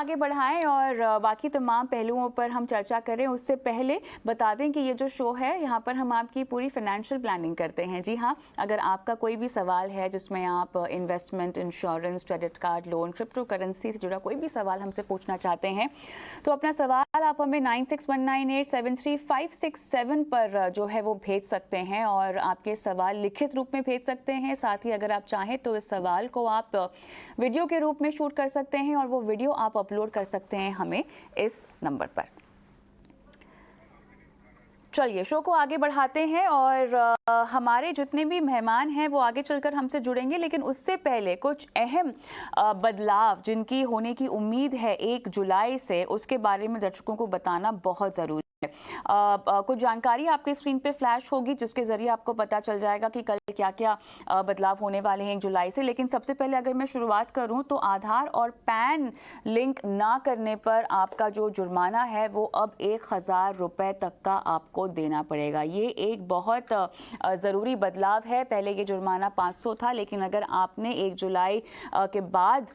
आगे बढ़ाएं और बाकी तमाम पहलुओं पर हम चर्चा करें उससे पहले बता दें कि ये जो शो है यहाँ पर हम आपकी पूरी फाइनेंशियल प्लानिंग करते हैं। जी हाँ, अगर आपका कोई भी सवाल है जिसमें आप investment, insurance, credit card, loan, crypto currency से जुड़ा कोई भी सवाल हमसे पूछना चाहते हैं तो अपना सवाल आप हमें 9619873567 पर जो है वो भेज सकते हैं और आपके सवाल लिखित रूप में भेज सकते हैं। साथ ही अगर आप चाहें तो इस सवाल को आप वीडियो के रूप में शूट कर सकते हैं और वो वीडियो आप अपलोड कर सकते हैं हमें इस नंबर पर। चलिए शो को आगे बढ़ाते हैं और हमारे जितने भी मेहमान हैं वो आगे चलकर हमसे जुड़ेंगे, लेकिन उससे पहले कुछ अहम बदलाव जिनकी होने की उम्मीद है 1 जुलाई से, उसके बारे में दर्शकों को बताना बहुत ज़रूरी है। कुछ जानकारी आपके स्क्रीन पे फ्लैश होगी जिसके ज़रिए आपको पता चल जाएगा कि कल क्या क्या बदलाव होने वाले हैं 1 जुलाई से। लेकिन सबसे पहले अगर मैं शुरुआत करूं तो आधार और पैन लिंक ना करने पर आपका जो जुर्माना है वो अब 1000 रुपये तक का आपको देना पड़ेगा। ये एक बहुत ज़रूरी बदलाव है। पहले ये जुर्माना 500 था, लेकिन अगर आपने 1 जुलाई के बाद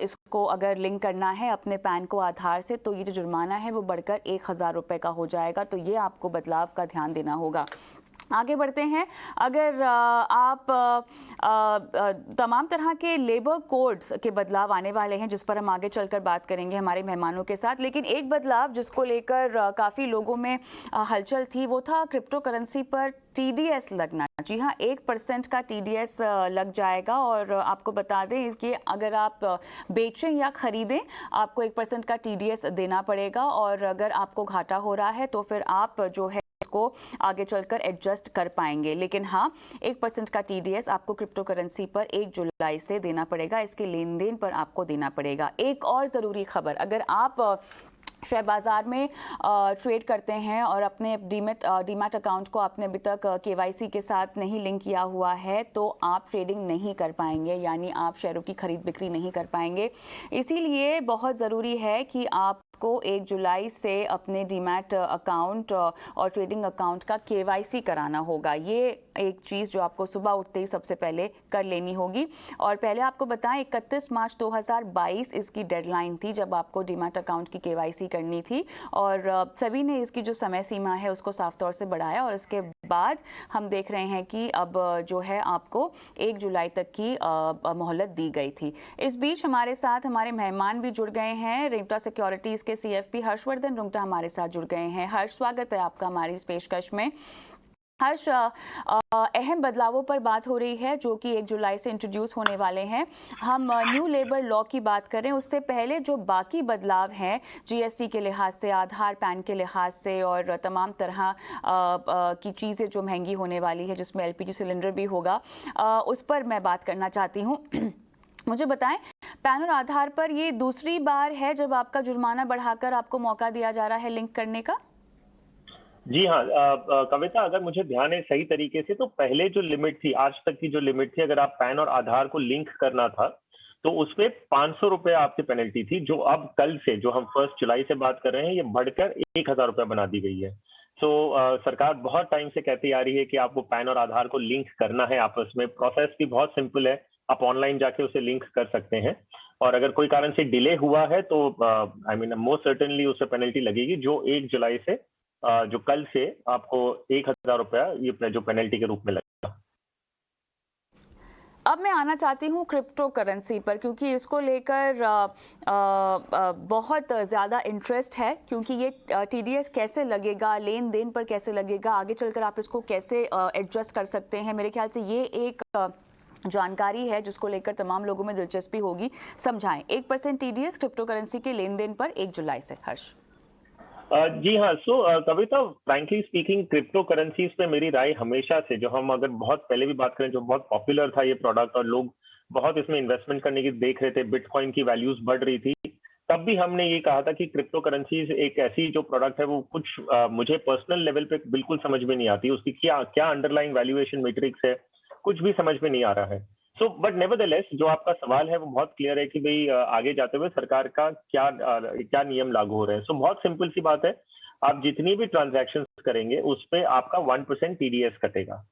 इसको अगर लिंक करना है अपने पैन को आधार से तो ये जो जुर्माना है वो बढ़कर 1000 रुपये का हो जाएगा। तो ये आपको बदलाव का ध्यान देना होगा। आगे बढ़ते हैं। अगर आप तमाम तरह के लेबर कोड्स के बदलाव आने वाले हैं जिस पर हम आगे चलकर बात करेंगे हमारे मेहमानों के साथ, लेकिन एक बदलाव जिसको लेकर काफ़ी लोगों में हलचल थी वो था क्रिप्टो करेंसी पर TDS लगना। जी हाँ, 1% का TDS लग जाएगा और आपको बता दें कि अगर आप बेचें या ख़रीदें आपको 1% का TDS देना पड़ेगा और अगर आपको घाटा हो रहा है तो फिर आप जो है को आगे चलकर एडजस्ट कर पाएंगे। लेकिन हाँ, 1% का TDS आपको क्रिप्टो करेंसी पर 1 जुलाई से देना पड़ेगा। इसके लेन देन पर आपको देना पड़ेगा। एक और ज़रूरी खबर, अगर आप शेयर बाज़ार में ट्रेड करते हैं और अपने डीमैट अकाउंट को आपने अभी तक KYC के साथ नहीं लिंक किया हुआ है तो आप ट्रेडिंग नहीं कर पाएंगे, यानी आप शेयरों की खरीद बिक्री नहीं कर पाएंगे। इसीलिए बहुत ज़रूरी है कि आपको 1 जुलाई से अपने डीमैट अकाउंट और ट्रेडिंग अकाउंट का KYC कराना होगा। ये एक चीज़ जो आपको सुबह उठते ही सबसे पहले कर लेनी होगी। और पहले आपको बताएं 31 मार्च 2022 इसकी डेडलाइन थी जब आपको डीमैट अकाउंट की KYC करनी थी और सभी ने इसकी जो समय सीमा है उसको साफ तौर से बढ़ाया और उसके बाद हम देख रहे हैं कि अब जो है आपको 1 जुलाई तक की मोहलत दी गई थी। इस बीच हमारे साथ हमारे मेहमान भी जुड़ गए हैं। रेमटा सिक्योरिटीज़ के CFP हर्षवर्धन रुंगटा हमारे साथ जुड़ गए हैं। हर्ष, स्वागत है आपका हमारी इस पेशकश में। हर्ष, अहम बदलावों पर बात हो रही है जो कि 1 जुलाई से इंट्रोड्यूस होने वाले हैं। हम न्यू लेबर लॉ की बात करें उससे पहले जो बाकी बदलाव हैं GST के लिहाज से, आधार पैन के लिहाज से और तमाम तरह की चीज़ें जो महंगी होने वाली है जिसमें LPG सिलेंडर भी होगा, उस पर मैं बात करना चाहती हूँ। मुझे बताएं, पैन और आधार पर ये दूसरी बार है जब आपका जुर्माना बढ़ाकर आपको मौका दिया जा रहा है लिंक करने का? जी हाँ, कविता, अगर मुझे ध्यान है सही तरीके से तो पहले जो लिमिट थी, आज तक की जो लिमिट थी, अगर आप पैन और आधार को लिंक करना था तो उसमें 500 रुपए आपकी पेनल्टी थी, जो अब कल से, जो हम 1 जुलाई से बात कर रहे हैं, ये बढ़कर 1000 रुपये बना दी गई है। तो सरकार बहुत टाइम से कहती आ रही है कि आपको पैन और आधार को लिंक करना है आपस में। प्रोसेस भी बहुत सिंपल है, आप ऑनलाइन जाके उसे लिंक कर सकते हैं और अगर कोई कारण से डिले हुआ है तो मोस्ट सर्टेनली उससे पेनल्टी लगेगी, जो 1 जुलाई से जो कल से आपको 1000 रुपया ये जो पेनल्टी के रूप में लगेगा। अब मैं आना चाहती हूँ क्रिप्टो करेंसी पर, क्योंकि इसको लेकर बहुत ज़्यादा इंटरेस्ट है, क्योंकि ये TDS कैसे लगेगा, लेन देन पर कैसे लगेगा, आगे चलकर आप इसको कैसे एडजस्ट कर सकते हैं। मेरे ख्याल से ये एक जानकारी है जिसको लेकर तमाम लोगों में दिलचस्पी होगी। समझाएं, 1% TDS क्रिप्टो करेंसी के लेन देन पर 1 जुलाई से। हर्ष जी हाँ, कविता, फ्रैंकली स्पीकिंग क्रिप्टो करेंसीज पे मेरी राय हमेशा से, जो हम अगर बहुत पहले भी बात करें, जो बहुत पॉपुलर था ये प्रोडक्ट और लोग बहुत इसमें इन्वेस्टमेंट करने की देख रहे थे, बिटकॉइन की वैल्यूज बढ़ रही थी, तब भी हमने ये कहा था कि क्रिप्टो करेंसीज एक ऐसी जो प्रोडक्ट है वो कुछ मुझे पर्सनल लेवल पे बिल्कुल समझ में नहीं आती, उसकी क्या क्या अंडरलाइंग वैल्यूएशन मैट्रिक्स है, कुछ भी समझ में नहीं आ रहा है। बट नेवरदलेस, जो आपका सवाल है वो बहुत क्लियर है कि भाई आगे जाते हुए सरकार का क्या नियम लागू हो रहे हैं। बहुत सिंपल सी बात है, आप जितनी भी ट्रांजैक्शन करेंगे उस पे आपका 1% TDS कटेगा।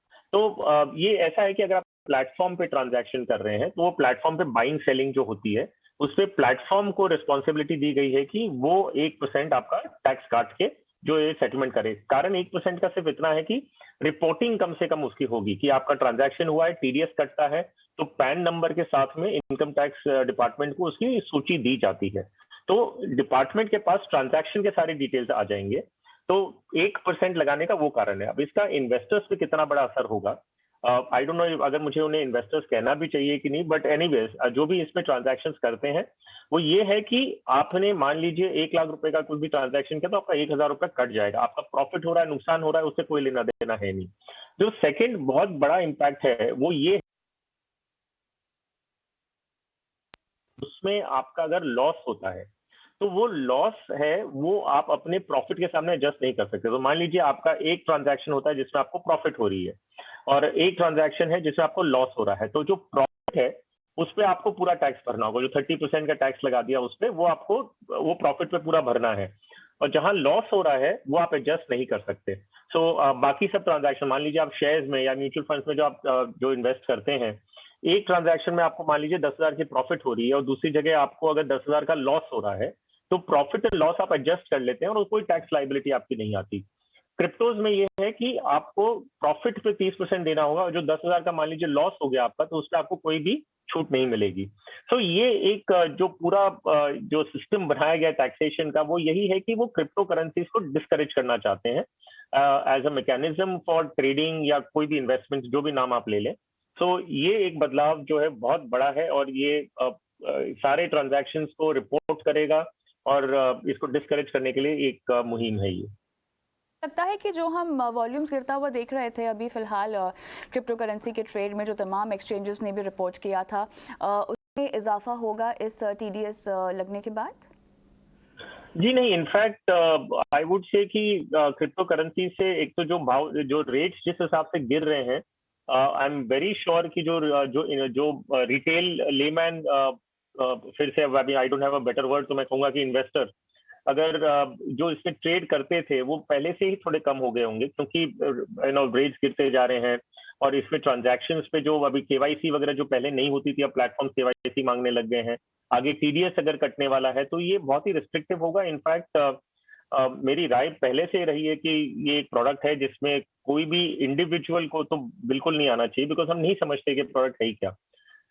ये ऐसा है कि अगर आप प्लेटफॉर्म पे ट्रांजैक्शन कर रहे हैं तो वो प्लेटफॉर्म पे बाइंग सेलिंग जो होती है उस पे प्लेटफॉर्म को रिस्पॉन्सिबिलिटी दी गई है कि वो 1% आपका टैक्स काट के जो ये सेटलमेंट करे। कारण 1% का सिर्फ इतना है कि रिपोर्टिंग कम से कम उसकी होगी कि आपका ट्रांजैक्शन हुआ है, टीडीएस कटता है, तो पैन नंबर के साथ में इनकम टैक्स डिपार्टमेंट को उसकी सूची दी जाती है। तो डिपार्टमेंट के पास ट्रांजैक्शन के सारे डिटेल्स आ जाएंगे। तो 1% लगाने का वो कारण है। अब इसका इन्वेस्टर्स पे कितना बड़ा असर होगा, आई डोंट नो अगर मुझे उन्हें इन्वेस्टर्स कहना भी चाहिए कि नहीं, बट एनीवेज जो भी इसमें ट्रांजैक्शंस करते हैं वो ये है कि आपने मान लीजिए 1 लाख रुपए का कोई भी ट्रांजैक्शन किया तो आपका 1,000 रुपए कट जाएगा। आपका प्रॉफिट हो रहा है, नुकसान हो रहा है, उससे कोई लेना देना है नहीं। जो सेकंड बहुत बड़ा इम्पैक्ट है वो ये, उसमें आपका अगर लॉस होता है तो वो लॉस है वो आप अपने प्रॉफिट के सामने एडजस्ट नहीं कर सकते। तो मान लीजिए आपका एक ट्रांजैक्शन होता है जिसमें आपको प्रॉफिट हो रही है और एक ट्रांजैक्शन है जिसमें आपको लॉस हो रहा है, तो जो प्रॉफिट है उस पे आपको पूरा टैक्स भरना होगा। जो 30% का टैक्स लगा दिया उस पे वो आपको वो प्रॉफिट पे पूरा भरना है, और जहां लॉस हो रहा है वो आप एडजस्ट नहीं कर सकते। बाकी सब ट्रांजैक्शन, मान लीजिए आप शेयर्स में या म्यूचुअल फंड्स में जो आप जो इन्वेस्ट करते हैं, एक ट्रांजैक्शन में आपको मान लीजिए 10,000 की प्रॉफिट हो रही है और दूसरी जगह आपको अगर 10,000 का लॉस हो रहा है, तो प्रॉफिट एंड लॉस आप एडजस्ट कर लेते हैं और कोई टैक्स लाइबिलिटी आपकी नहीं आती। क्रिप्टोज में ये है कि आपको प्रॉफिट पे 30% देना होगा, और जो 10,000 का मान लीजिए लॉस हो गया आपका, तो उस पर आपको कोई भी छूट नहीं मिलेगी। तो ये एक जो पूरा जो सिस्टम बनाया गया टैक्सेशन का, वो यही है कि वो क्रिप्टो करेंसीज को डिस्करेज करना चाहते हैं as a mechanism for trading या कोई भी इन्वेस्टमेंट, जो भी नाम आप ले लें। तो ये एक बदलाव जो है बहुत बड़ा है, और ये सारे ट्रांजैक्शंस को रिपोर्ट करेगा और इसको डिस्करेज करने के लिए एक मुहिम है ये। लगता है कि जो हम वॉल्यूम्स गिरता हुआ देख रहे थे अभी फिलहाल क्रिप्टो करेंसी के ट्रेड में, जो तमाम एक्सचेंजेस ने भी रिपोर्ट किया था, उसमें इजाफा होगा इस टीडीएस लगने के बाद? जी नहीं, इनफैक्ट आई वुड से कि क्रिप्टो करेंसी से एक तो जो भाव, जो रेट्स जिस हिसाब से गिर रहे हैं, आई एम वेरी श्योर कि जो रिटेल लेमैन, फिर से I don't have a better word, तो मैं कहूंगा कि इन्वेस्टर अगर जो इसमें ट्रेड करते थे वो पहले से ही थोड़े कम हो गए होंगे, क्योंकि रेट्स गिरते जा रहे हैं और इसमें ट्रांजैक्शंस पे जो अभी केवाईसी वगैरह जो पहले नहीं होती थी, अब प्लेटफॉर्म केवाईसी मांगने लग गए हैं। आगे टीडीएस अगर कटने वाला है तो ये बहुत ही रिस्ट्रिक्टिव होगा। इनफैक्ट मेरी राय पहले से रही है कि ये एक प्रोडक्ट है जिसमें कोई भी इंडिविजुअल को तो बिल्कुल नहीं आना चाहिए, बिकॉज हम नहीं समझते कि प्रोडक्ट है ही क्या।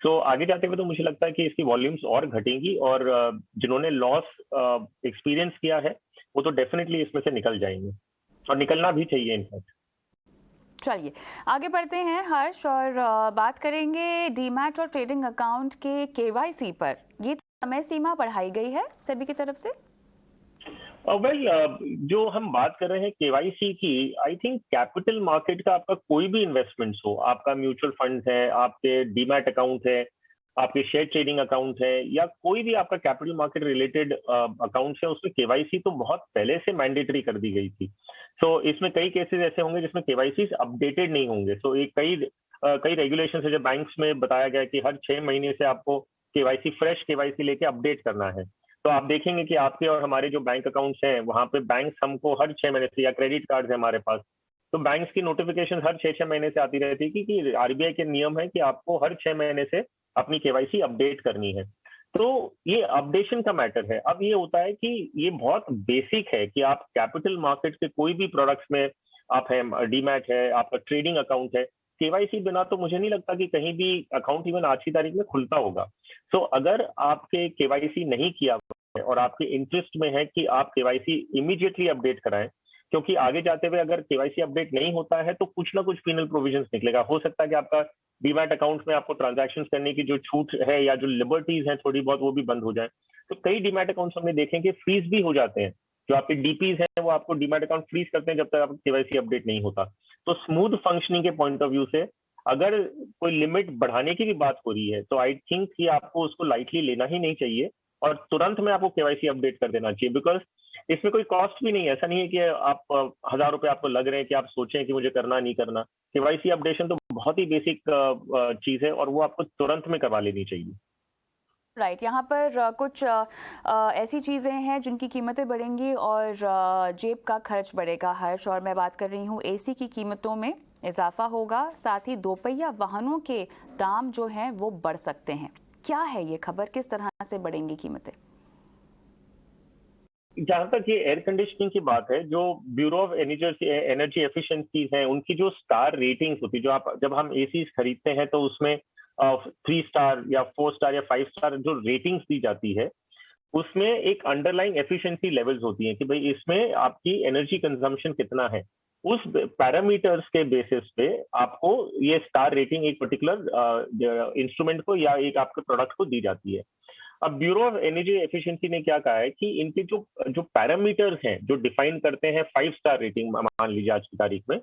आगे जाते हुए तो मुझे लगता है कि इसकी वॉल्यूम्स और घटेंगी, और जिन्होंने लॉस एक्सपीरियंस किया है वो तो डेफिनेटली इसमें से निकल जाएंगे, और निकलना भी चाहिए इनफैक्ट। चलिए आगे बढ़ते हैं हर्ष, और बात करेंगे डीमैट और ट्रेडिंग अकाउंट के केवाईसी पर। ये समय सीमा बढ़ाई गई है सेबी की तरफ से? जो हम बात कर रहे हैं केवाईसी की, आई थिंक कैपिटल मार्केट का आपका कोई भी इन्वेस्टमेंट्स हो, आपका म्यूचुअल फंड है, आपके डीमैट अकाउंट है, आपके शेयर ट्रेडिंग अकाउंट है, या कोई भी आपका कैपिटल मार्केट रिलेटेड अकाउंट है, उसमें केवाईसी तो बहुत पहले से मैंडेटरी कर दी गई थी। इसमें कई केसेस ऐसे होंगे जिसमें केवाईसी अपडेटेड नहीं होंगे। कई रेगुलेशन है, जब बैंक्स में बताया गया कि हर 6 महीने से आपको केवाईसी, फ्रेश केवाईसी लेके अपडेट करना है। तो आप देखेंगे कि आपके और हमारे जो बैंक अकाउंट्स हैं वहां पे बैंक्स हमको हर 6 महीने से, या क्रेडिट कार्ड है हमारे पास, तो बैंक्स की नोटिफिकेशन हर 6-6 महीने से आती रहती है कि आरबीआई के नियम है कि आपको हर 6 महीने से अपनी केवाईसी अपडेट करनी है। तो ये अपडेशन का मैटर है। अब ये होता है कि ये बहुत बेसिक है कि आप कैपिटल मार्केट के कोई भी प्रोडक्ट्स में आप है, डीमैट है, आपका ट्रेडिंग अकाउंट है, केवाईसी बिना तो मुझे नहीं लगता कि कहीं भी अकाउंट इवन आज की तारीख में खुलता होगा। अगर आपके केवाईसी नहीं किया है और आपके इंटरेस्ट में है कि आप केवाईसी इमीडिएटली अपडेट कराएं, क्योंकि आगे जाते हुए अगर केवाईसी अपडेट नहीं होता है तो कुछ ना कुछ पीनल प्रोविजंस निकलेगा। हो सकता है कि आपका डीमैट अकाउंट में आपको ट्रांजैक्शंस करने की जो छूट है या जो लिबर्टीज हैं थोड़ी बहुत, वो भी बंद हो जाए। तो कई डीमैट अकाउंट्स हमने देखे कि फ्रीज भी हो जाते हैं। जो आपके डीपीज हैं वो आपको डीमैट अकाउंट फ्रीज करते हैं जब तक आपका केवाईसी अपडेट नहीं होता। तो स्मूथ फंक्शनिंग के पॉइंट ऑफ व्यू से अगर कोई लिमिट बढ़ाने की भी बात हो रही है तो आई थिंक कि आपको उसको लाइटली लेना ही नहीं चाहिए और तुरंत में आपको केवाईसी अपडेट कर देना चाहिए, बिकॉज इसमें कोई कॉस्ट भी नहीं है। ऐसा नहीं है कि आप 1,000 रुपए आपको लग रहे हैं कि आप सोचें कि मुझे करना नहीं करना। केवाईसी अपडेशन तो बहुत ही बेसिक चीज है और वो आपको तुरंत में करवा लेनी चाहिए। राइट, यहाँ पर कुछ ऐसी चीज़ें हैं जिनकी कीमतें बढ़ेंगी और जेब का खर्च बढ़ेगा हर्ष, और मैं बात कर रही हूँ एसी की कीमतों में इजाफा होगा, साथ ही दोपहिया वाहनों के दाम जो हैं वो बढ़ सकते हैं। क्या है ये खबर, किस तरह से बढ़ेंगी कीमतें? जहाँ तक ये एयर कंडीशनिंग की बात है, जो ब्यूरो ऑफ एनर्जी एफिशिएंसीज हैं, उनकी जो स्टार रेटिंग्स होती है, जो आप जब हम एसीज खरीदते हैं तो उसमें 3 स्टार या 4 स्टार या 5 स्टार जो रेटिंग्स दी जाती है, उसमें एक अंडरलाइंग एफिशिएंसी लेवल्स होती हैं कि भाई इसमें आपकी एनर्जी कंजम्पशन कितना है। उस पैरामीटर्स के बेसिस पे आपको ये स्टार रेटिंग एक पर्टिकुलर इंस्ट्रूमेंट को या एक आपके प्रोडक्ट को दी जाती है। अब ब्यूरो ऑफ एनर्जी एफिशिएंसी ने क्या कहा है कि इनके जो जो पैरामीटर्स हैं जो डिफाइन करते हैं 5 स्टार रेटिंग, मान लीजिए आज की तारीख में,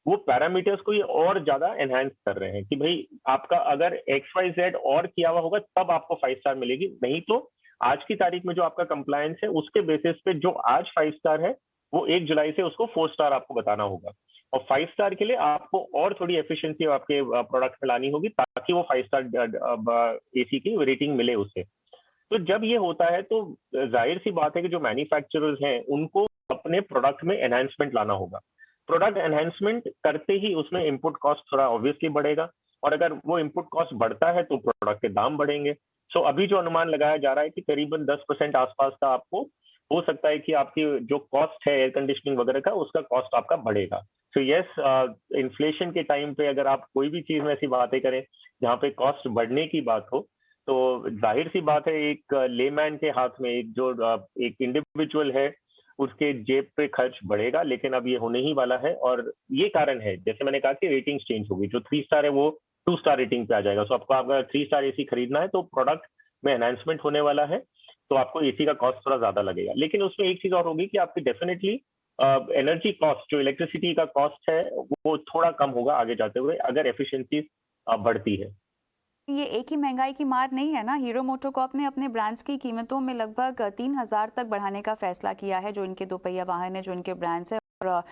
वो पैरामीटर्स को ये और ज्यादा एनहांस कर रहे हैं कि भाई आपका अगर XYZ और किया हुआ होगा तब आपको 5 स्टार मिलेगी, नहीं तो आज की तारीख में जो आपका कंप्लायंस है उसके बेसिस पे जो आज 5 स्टार है वो 1 जुलाई से उसको 4 स्टार आपको बताना होगा। और 5 स्टार के लिए आपको और थोड़ी एफिशिएंसी आपके प्रोडक्ट में लानी होगी ताकि वो 5 स्टार एसी की रेटिंग मिले उसे। तो जब ये होता है तो जाहिर सी बात है कि जो मैन्युफैक्चरर्स हैं उनको अपने प्रोडक्ट में एनहांसमेंट लाना होगा। प्रोडक्ट एनहांसमेंट करते ही उसमें इनपुट कॉस्ट थोड़ा ऑब्वियसली बढ़ेगा, और अगर वो इनपुट कॉस्ट बढ़ता है तो प्रोडक्ट के दाम बढ़ेंगे। सो अभी जो अनुमान लगाया जा रहा है कि करीबन 10% आसपास का आपको हो सकता है कि आपकी जो कॉस्ट है एयर कंडीशनिंग वगैरह का, उसका कॉस्ट आपका बढ़ेगा। सो यस, इन्फ्लेशन के टाइम पे अगर आप कोई भी चीज में ऐसी बातें करें जहाँ पे कॉस्ट बढ़ने की बात हो, तो जाहिर सी बात है एक लेमैन के हाथ में, एक इंडिविजुअल है, उसके जेब पे खर्च बढ़ेगा। लेकिन अब ये होने ही वाला है, और ये कारण है, जैसे मैंने कहा कि रेटिंग चेंज होगी, जो 3 स्टार है वो 2 स्टार रेटिंग पे आ जाएगा। सो आपको अगर 3 स्टार एसी खरीदना है तो प्रोडक्ट में एनहांसमेंट होने वाला है, तो आपको एसी का कॉस्ट थोड़ा ज्यादा लगेगा। लेकिन उसमें एक चीज और होगी कि आपकी डेफिनेटली एनर्जी कॉस्ट, जो इलेक्ट्रिसिटी का कॉस्ट है, वो थोड़ा कम होगा आगे जाते हुए अगर एफिशिएंसी बढ़ती है। ये एक ही महंगाई की मार नहीं है ना। हीरो मोटोकॉर्प ने अपने ब्रांड्स की कीमतों में लगभग 3,000 तक बढ़ाने का फैसला किया है, जो इनके दोपहिया वाहन है, जो इनके ब्रांड्स है। और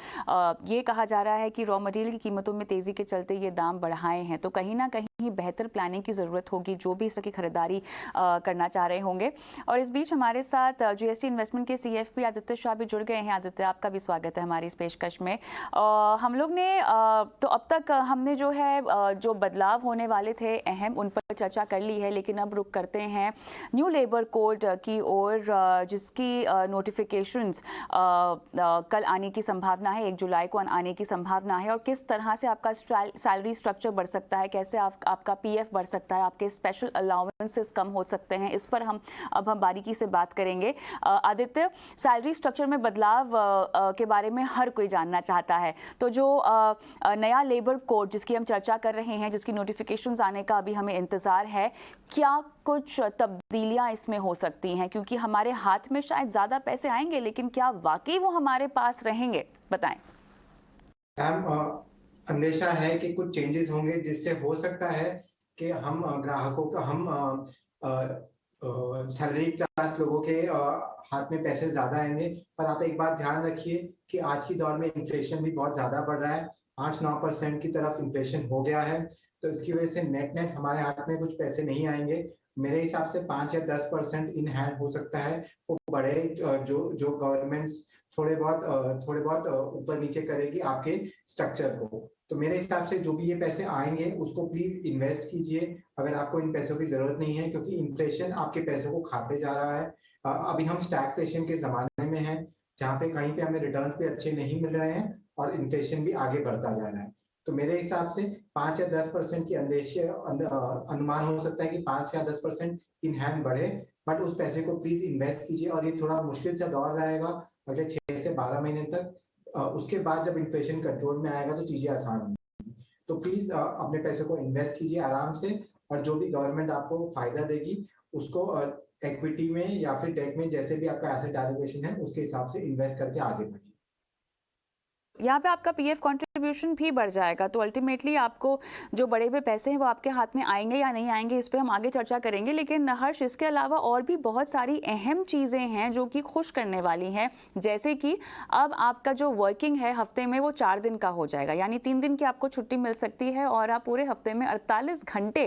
ये कहा जा रहा है कि रॉ मटेरियल की कीमतों में तेज़ी के चलते ये दाम बढ़ाए हैं। तो कहीं ना कहीं बेहतर प्लानिंग की ज़रूरत होगी जो भी इस तरह की खरीदारी करना चाह रहे होंगे। और इस बीच हमारे साथ GST इन्वेस्टमेंट के CFP आदित्य शाह भी जुड़ गए हैं। आदित्य, आपका भी स्वागत है हमारी इस पेशकश में। हम लोग ने तो अब तक हमने जो है जो बदलाव होने वाले थे अहम, उन पर चर्चा कर ली है, लेकिन अब रुक करते हैं न्यू लेबर कोड की ओर, जिसकी नोटिफिकेशंस कल आने की संभावना है, 1 जुलाई को आने की संभावना है। और किस तरह से आपका सैलरी स्ट्रक्चर बढ़ सकता है, कैसे आपका PF बढ़ सकता है, आपके स्पेशल अलाउंसेस कम हो सकते हैं, इस पर हम बारीकी से बात करेंगे। आदित्य, सैलरी स्ट्रक्चर में बदलाव के बारे में हर कोई जानना चाहता है। तो जो नया लेबर कोड जिसकी हम चर्चा कर रहे हैं, जिसकी नोटिफिकेशंस आने का अभी हमें इंतज़ार है, क्या कुछ तब्दीलियां इसमें हो सकती हैं? क्योंकि हमारे हाथ में शायद ज़्यादा पैसे आएंगे, लेकिन क्या वाकई वो हमारे पास रहेंगे? बताएं। अंदेशा है कि कुछ चेंजेस होंगे जिससे हो सकता है कि हम ग्राहकों का सैलरी क्लास लोगों के हाथ में पैसे ज्यादा आएंगे। पर आप एक बात ध्यान रखिए कि आज की दौर में इन्फ्लेशन भी बहुत ज्यादा बढ़ रहा है, 8-9% की तरफ इन्फ्लेशन हो गया है। तो इसकी वजह से नेट नेट हमारे हाथ में कुछ पैसे नहीं आएंगे। मेरे हिसाब से 5 या 10% इन हैंड हो सकता है। वो बड़े जो गवर्नमेंट्स थोड़े बहुत ऊपर नीचे करेगी आपके स्ट्रक्चर को। तो मेरे हिसाब से जो भी ये पैसे आएंगे उसको प्लीज इन्वेस्ट कीजिए अगर आपको इन पैसों की जरूरत नहीं है, क्योंकि इन्फ्लेशन आपके पैसों को खाते जा रहा है। अभी हम स्टैगफ्लेशन के जमाने में हैं, जहाँ पे कहीं पे हमें रिटर्न्स भी अच्छे नहीं मिल रहे हैं और इन्फ्लेशन भी आगे बढ़ता जा रहा है। तो मेरे हिसाब से 5 या 10% की अनुमान हो सकता है कि 5 या 10% इन हैंड बढ़े, बट उस पैसे को प्लीज इन्वेस्ट कीजिए। और ये थोड़ा मुश्किल सा दौर रहेगा अगले 6 से 12 महीने तक। उसके बाद जब इन्फ्लेशन कंट्रोल में आएगा तो चीजें आसान होंगी। तो प्लीज अपने पैसे को इन्वेस्ट कीजिए आराम से, और जो भी गवर्नमेंट आपको फायदा देगी उसको इक्विटी में या फिर डेट में, जैसे भी आपका एसेट एलोकेशन है उसके हिसाब से इन्वेस्ट करके आगे बढ़िए। यहाँ पे आपका PF कंट्रीब्यूशन भी बढ़ जाएगा, तो अल्टीमेटली आपको जो बढ़े हुए पैसे हैं वो आपके हाथ में आएंगे या नहीं आएंगे, इस पे हम आगे चर्चा करेंगे। लेकिन हर्ष, इसके अलावा और भी बहुत सारी अहम चीज़ें हैं जो कि खुश करने वाली हैं, जैसे कि अब आपका जो वर्किंग है हफ्ते में वो 4 दिन का हो जाएगा, यानी 3 दिन की आपको छुट्टी मिल सकती है और आप पूरे हफ्ते में 48 घंटे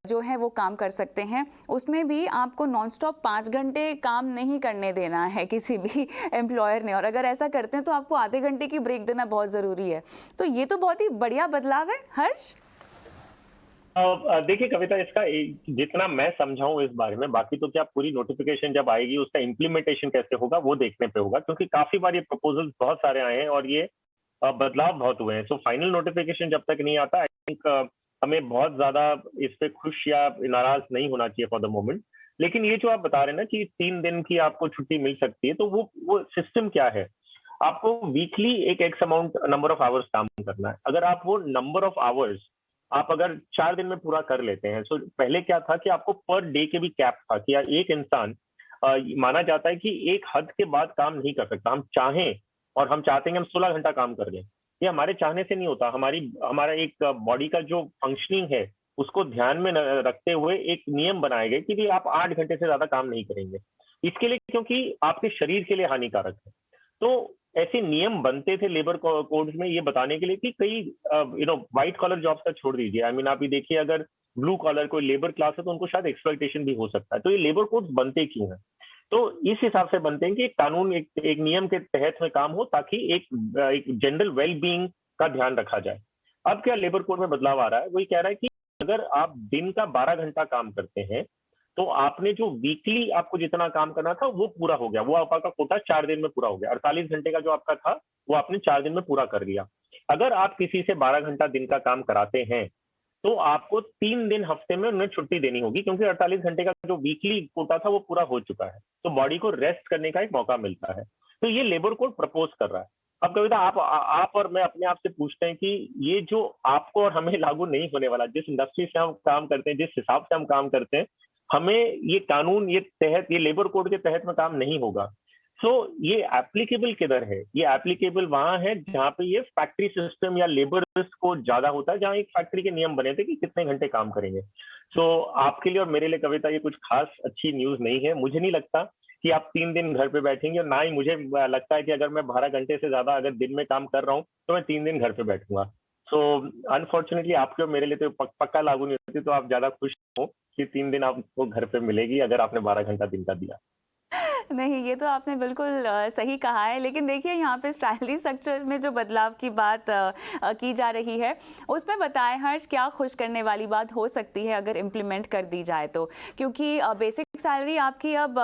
जो है वो काम कर सकते हैं। उसमें भी आपको नॉन स्टॉप 5 घंटे काम नहीं करने देना है किसी भी एम्प्लॉयर ने, और अगर ऐसा करते हैं तो आपको आधे घंटे की ब्रेक देना बहुत ज़रूरी है। तो ये तो बहुत ही बढ़िया बदलाव है हर्ष। देखिए कविता, इसका जितना मैं समझा हूँ इस बारे में, बाकी तो क्या पूरी नोटिफिकेशन जब आएगी उसका इम्प्लीमेंटेशन कैसे होगा वो देखने पे होगा, क्योंकि काफी बार ये प्रपोजल्स बहुत सारे आए हैं और ये बदलाव बहुत हुए हैं। सो फाइनल नोटिफिकेशन जब तक नहीं आता, आई थिंक हमें बहुत ज्यादा इस पे खुश या नाराज नहीं होना चाहिए फॉर द मोमेंट। लेकिन ये जो आप बता रहे हैं ना कि 3 दिन की आपको छुट्टी मिल सकती है, तो वो सिस्टम क्या है? आपको वीकली एक x amount number of hours काम करना है। अगर आप वो नंबर ऑफ आवर्स आप अगर 4 दिन में पूरा कर लेते हैं, सो पहले क्या था कि आपको पर डे के भी कैप था कि यार एक इंसान माना जाता है कि एक हद के बाद काम नहीं कर सकता। हम चाहें और हम चाहते हैं कि हम 16 घंटा काम कर लें, ये हमारे चाहने से नहीं होता। हमारा एक बॉडी का जो फंक्शनिंग है उसको ध्यान में रखते हुए एक नियम बनाए गए कि भाई आप 8 घंटे से ज्यादा काम नहीं करेंगे, इसके लिए, क्योंकि आपके शरीर के लिए हानिकारक है। तो ऐसे नियम बनते थे लेबर कोड्स में ये बताने के लिए कि कई व्हाइट कॉलर जॉब्स का छोड़ दीजिए, आई मीन आप ये देखिए, अगर ब्लू कॉलर कोई लेबर क्लास है तो उनको शायद एक्सप्लॉइटेशन भी हो सकता है। तो ये लेबर कोड्स बनते क्यों हैं? तो इस हिसाब से बनते हैं कि एक कानून, एक नियम के तहत में काम हो, ताकि एक जनरल वेल बीइंग का ध्यान रखा जाए। अब क्या लेबर कोड में बदलाव आ रहा है, वही कह रहा है कि अगर आप दिन का 12 घंटा काम करते हैं तो आपने जो वीकली आपको जितना काम करना था वो पूरा हो गया, वो आपका कोटा 4 दिन में पूरा हो गया। 48 घंटे का जो आपका था वो आपने 4 दिन में पूरा कर लिया। अगर आप किसी से 12 घंटा दिन का काम कराते हैं तो आपको 3 दिन हफ्ते में उन्हें छुट्टी देनी होगी, क्योंकि 48 घंटे का जो वीकली कोटा था वो पूरा हो चुका है। तो बॉडी को रेस्ट करने का एक मौका मिलता है। तो ये लेबर कोड प्रपोज कर रहा है। अब कविता, आप और मैं अपने आप से पूछते हैं कि ये जो आपको और हमें लागू नहीं होने वाला, जिस इंडस्ट्री से हम काम करते हैं, जिस हिसाब से हम काम करते हैं, हमें ये कानून, ये लेबर कोड के तहत में काम नहीं होगा। सो ये एप्लीकेबल किधर है? ये एप्लीकेबल वहां है जहां पे ये फैक्ट्री सिस्टम या लेबर को ज्यादा होता है, जहां एक फैक्ट्री के नियम बने थे कि कितने घंटे काम करेंगे। आपके लिए और मेरे लिए कविता ये कुछ खास अच्छी न्यूज नहीं है। मुझे नहीं लगता कि आप 3 दिन घर पे बैठेंगे, और ना ही मुझे लगता है कि अगर मैं 12 घंटे से ज्यादा अगर दिन में काम कर रहा हूँ तो मैं 3 दिन घर पे बैठूंगा। सो अनफॉर्चुनेटली आपके और मेरे लिए तो पक्का लागू नहीं होती। तो आप ज्यादा खुश हो कि 3 दिन आपको घर पे मिलेगी अगर आपने 12 घंटा दिन का दिया। नहीं, ये तो आपने बिल्कुल सही कहा है। लेकिन देखिए, यहाँ पे सैलरी स्ट्रक्चर में जो बदलाव की बात की जा रही है, उसमें बताएं हर्ष, क्या खुश करने वाली बात हो सकती है अगर इम्प्लीमेंट कर दी जाए तो? क्योंकि बेसिक सैलरी आपकी अब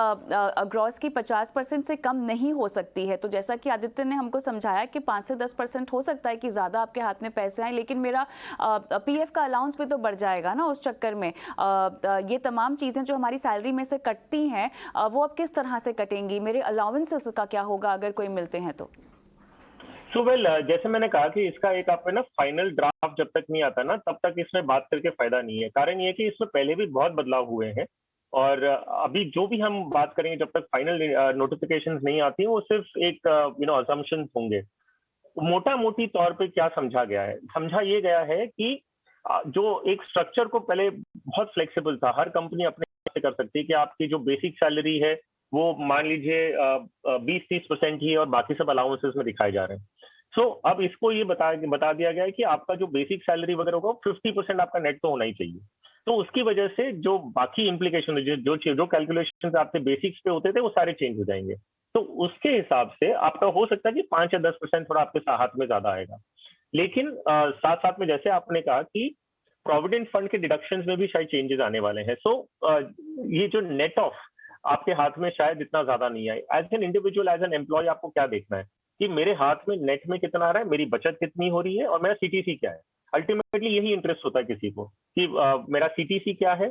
ग्रॉस की 50% से कम नहीं हो सकती है। तो जैसा कि आदित्य ने हमको समझाया कि 5 से 10% हो सकता है कि ज़्यादा आपके हाथ में पैसे आए, लेकिन मेरा पीएफ का अलाउंस भी तो बढ़ जाएगा ना उस चक्कर में। ये तमाम चीज़ें जो हमारी सैलरी में से कटती हैं, वो अब किस तरह से कटेंगी? मेरे अलाउंसेस का क्या होगा अगर कोई मिलते हैं तो? जैसे मैंने कहा कि इसका एक आप ना फाइनल ड्राफ्ट जब तक नहीं आता ना, तब तक इसमें बात करके फायदा नहीं है। कारण ये है कि इसमें पहले भी बहुत बदलाव हुए हैं, और अभी जो भी हम बात करेंगे जब तक फाइनल नोटिफिकेशंस नहीं आती, वो सिर्फ एक असम्पशंस होंगे। मोटा मोटी तौर पे क्या समझा गया है? समझा ये गया है कि जो एक स्ट्रक्चर को पहले बहुत फ्लेक्सिबल था, हर कंपनी अपने हिसाब से कर सकती है कि आपकी जो बेसिक सैलरी है वो मान लीजिए 20-30% ही है और बाकी सब अलाउंसेस में दिखाए जा रहे हैं। अब इसको ये बता दिया गया है कि आपका जो बेसिक सैलरी वगैरह होगा 50% आपका नेट तो होना ही चाहिए। तो उसकी वजह से जो बाकी इम्प्लीकेशन, जो कैलकुलेशन आपके बेसिक्स पे होते थे वो सारे चेंज हो जाएंगे। तो उसके हिसाब से आपका हो सकता है कि 5 या 10% थोड़ा आपके हाथ में ज्यादा आएगा। लेकिन साथ साथ में जैसे आपने कहा कि प्रोविडेंट फंड के डिडक्शंस में भी शायद चेंजेस आने वाले हैं। ये जो नेट ऑफ आपके हाथ में शायद इतना ज्यादा नहीं आए। As an individual, as an employee, आपको क्या देखना है कि मेरे हाथ में नेट में कितना आ रहा है, मेरी बचत कितनी हो रही है, और मेरा सीटीसी क्या है। अल्टीमेटली यही इंटरेस्ट होता है किसी को कि मेरा सीटीसी क्या है,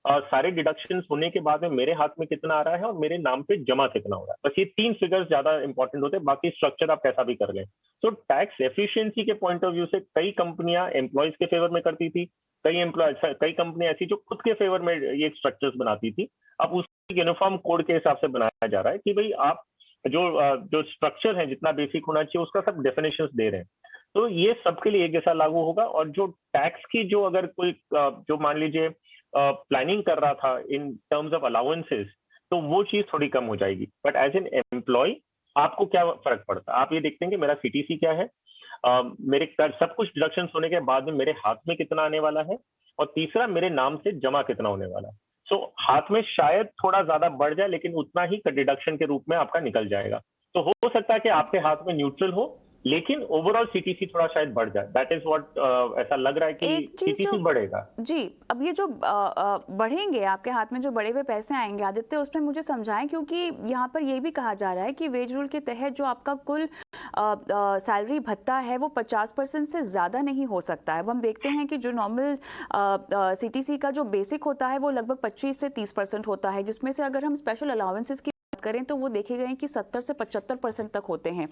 सारे डिडक्शंस होने के बाद में मेरे हाथ में कितना आ रहा है और मेरे नाम पे जमा कितना हो रहा है। बस ये 3 फिगर्स ज्यादा इंपॉर्टेंट होते हैं, बाकी स्ट्रक्चर आप कैसा भी कर लें। तो टैक्स एफिशिएंसी के पॉइंट ऑफ व्यू से कई कंपनियां एम्प्लॉयज के फेवर में करती थी, कई कंपनियां ऐसी जो खुद के फेवर में ये स्ट्रक्चर्स बनाती थी। अब उसी यूनिफॉर्म कोड के हिसाब से बनाया जा रहा है कि भाई आप जो स्ट्रक्चर है जितना बेसिक होना चाहिए उसका सब डेफिनेशंस दे रहे हैं। तो ये सबके लिए एक जैसा लागू होगा। और जो टैक्स की जो अगर कोई जो मान लीजिए प्लानिंग कर रहा था इन टर्म्स ऑफ अलाउंसेस, तो वो चीज थोड़ी कम हो जाएगी। बट एज एन एम्प्लॉय आपको क्या फर्क पड़ता है? आप ये देखते हैं कि मेरा सीटीसी क्या है, मेरे सब कुछ डिडक्शन होने के बाद में मेरे हाथ में कितना आने वाला है, और तीसरा मेरे नाम से जमा कितना होने वाला है। हाथ में शायद थोड़ा ज्यादा बढ़ जाए, लेकिन उतना ही डिडक्शन के रूप में आपका निकल जाएगा। तो हो सकता है कि आपके हाथ में न्यूट्रल हो, लेकिन ओवरऑल सीटीसी थोड़ा शायद बढ़ जाए, दैट इज व्हाट ऐसा लग रहा है कि एक चीज सीटीसी जो बढ़ेगा। जी, अब ये जो बढ़ेंगे आपके हाथ में जो बढ़े हुए पैसे आएंगे आदित्य, उसमें मुझे समझाएं, क्योंकि यहाँ पर ये भी कहा जा रहा है कि वेज रूल के तहत जो आपका कुल सैलरी भत्ता है वो 50% से ज़्यादा नहीं हो सकता है। अब हम देखते हैं कि जो नॉर्मल सीटीसी का जो बेसिक होता है वो लगभग 25 से 30% होता है, जिसमें से अगर हम स्पेशल अलाउंसेस की बात करें तो वो देखे गए कि 70 से 75% तक होते हैं।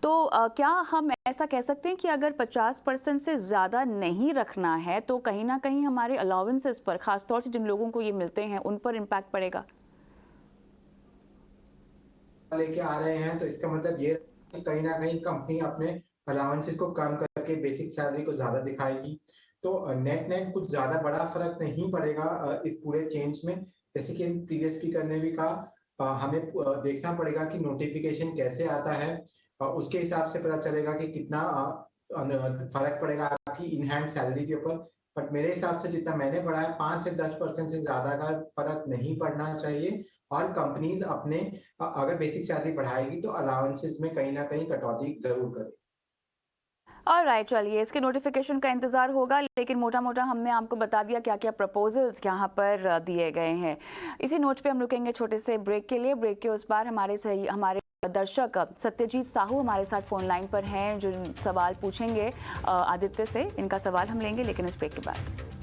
तो क्या हम ऐसा कह सकते हैं कि अगर 50% से ज़्यादा नहीं रखना है तो कहीं ना कहीं हमारे अलाउंसेस पर, खासतौर से जिन लोगों को ये मिलते हैं, उन पर इम्पैक्ट पड़ेगा? लेके आ रहे हैं तो इसका मतलब ये कि कहीं ना कहीं कंपनी अपने अलाउंसेस को कम करके बेसिक सैलरी को ज्यादा दिखाएगी। तो नेट नेट कुछ ज्यादा बड़ा फर्क नहीं पड़ेगा इस पूरे चेंज में। जैसे कि प्रीवियस स्पीकर ने भी कहा, हमें देखना पड़ेगा कि नोटिफिकेशन कैसे आता है, उसके हिसाब से पता चलेगा कि कितना फर्क पड़ेगा आपकी इन हैंड सैलरी के ऊपर। बट मेरे हिसाब से जितना मैंने पढ़ा है, 5 से 10% से ज्यादा का फर्क नहीं पड़ना चाहिए। और कंपनीज अपने अगर बेसिक सैलरी बढ़ाएगी तो अलाउंसेस में कहीं ना कहीं कटौती जरूर करे। ऑलराइट, चलिए इसके नोटिफिकेशन का इंतजार होगा, लेकिन मोटा मोटा हमने आपको बता दिया क्या क्या प्रपोजल्स यहाँ पर दिए गए हैं। इसी नोट पे हम रुकेंगे छोटे से ब्रेक के लिए। ब्रेक के उस पार हमारे दर्शक सत्यजीत साहू हमारे साथ फोन लाइन पर हैं, जो सवाल पूछेंगे आदित्य से। इनका सवाल हम लेंगे लेकिन इस ब्रेक के बाद।